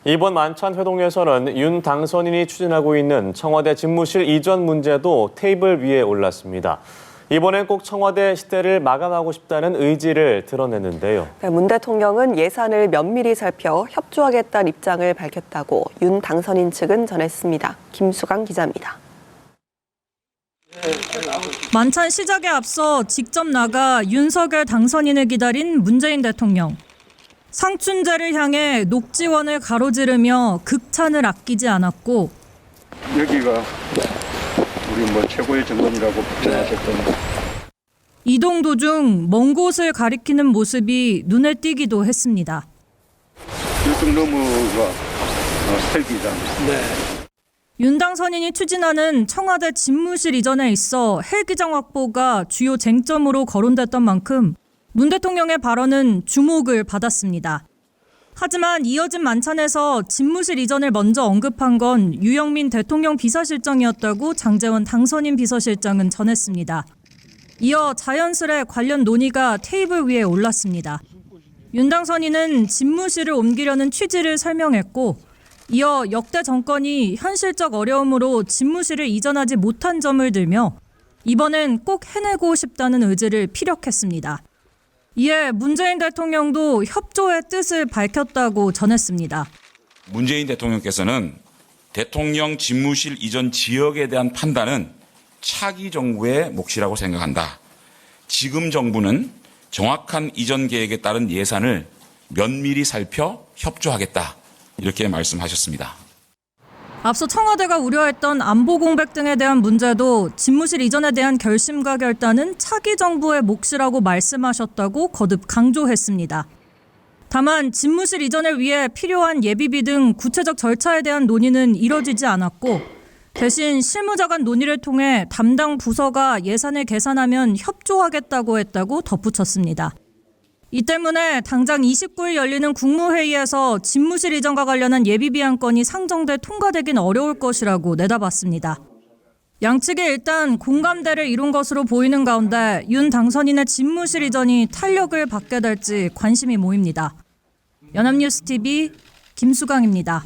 이번 만찬 회동에서는 윤 당선인이 추진하고 있는 청와대 집무실 이전 문제도 테이블 위에 올랐습니다. 이번엔 꼭 청와대 시대를 마감하고 싶다는 의지를 드러냈는데요. 문 대통령은 예산을 면밀히 살펴 협조하겠다는 입장을 밝혔다고 윤 당선인 측은 전했습니다. 김수강 기자입니다. 만찬 시작에 앞서 직접 나가 윤석열 당선인을 기다린 문재인 대통령. 상춘제를 향해 녹지원을 가로지르며 극찬을 아끼지 않았고 여기가 우리 최고의 정권이라고 표현하셨던 이동 도중 먼 곳을 가리키는 모습이 눈에 띄기도 했습니다. 이쪽 너머가 헬기장. 윤 당선인이 추진하는 청와대 집무실 이전에 있어 헬기장 확보가 주요 쟁점으로 거론됐던 만큼 문 대통령의 발언은 주목을 받았습니다. 하지만 이어진 만찬에서 집무실 이전을 먼저 언급한 건 유영민 대통령 비서실장이었다고 장제원 당선인 비서실장은 전했습니다. 이어 자연스레 관련 논의가 테이블 위에 올랐습니다. 윤 당선인은 집무실을 옮기려는 취지를 설명했고 이어 역대 정권이 현실적 어려움으로 집무실을 이전하지 못한 점을 들며 이번엔 꼭 해내고 싶다는 의지를 피력했습니다. 이에 문재인 대통령도 협조의 뜻을 밝혔다고 전했습니다. 문재인 대통령께서는 대통령 집무실 이전 지역에 대한 판단은 차기 정부의 몫이라고 생각한다. 지금 정부는 정확한 이전 계획에 따른 예산을 면밀히 살펴 협조하겠다. 이렇게 말씀하셨습니다. 앞서 청와대가 우려했던 안보 공백 등에 대한 문제도 집무실 이전에 대한 결심과 결단은 차기 정부의 몫이라고 말씀하셨다고 거듭 강조했습니다. 다만 집무실 이전을 위해 필요한 예비비 등 구체적 절차에 대한 논의는 이뤄지지 않았고 대신 실무자 간 논의를 통해 담당 부서가 예산을 계산하면 협조하겠다고 했다고 덧붙였습니다. 이 때문에 당장 29일 열리는 국무회의에서 집무실 이전과 관련한 예비비 안건이 상정돼 통과되긴 어려울 것이라고 내다봤습니다. 양측이 일단 공감대를 이룬 것으로 보이는 가운데 윤 당선인의 집무실 이전이 탄력을 받게 될지 관심이 모입니다. 연합뉴스TV 김수강입니다.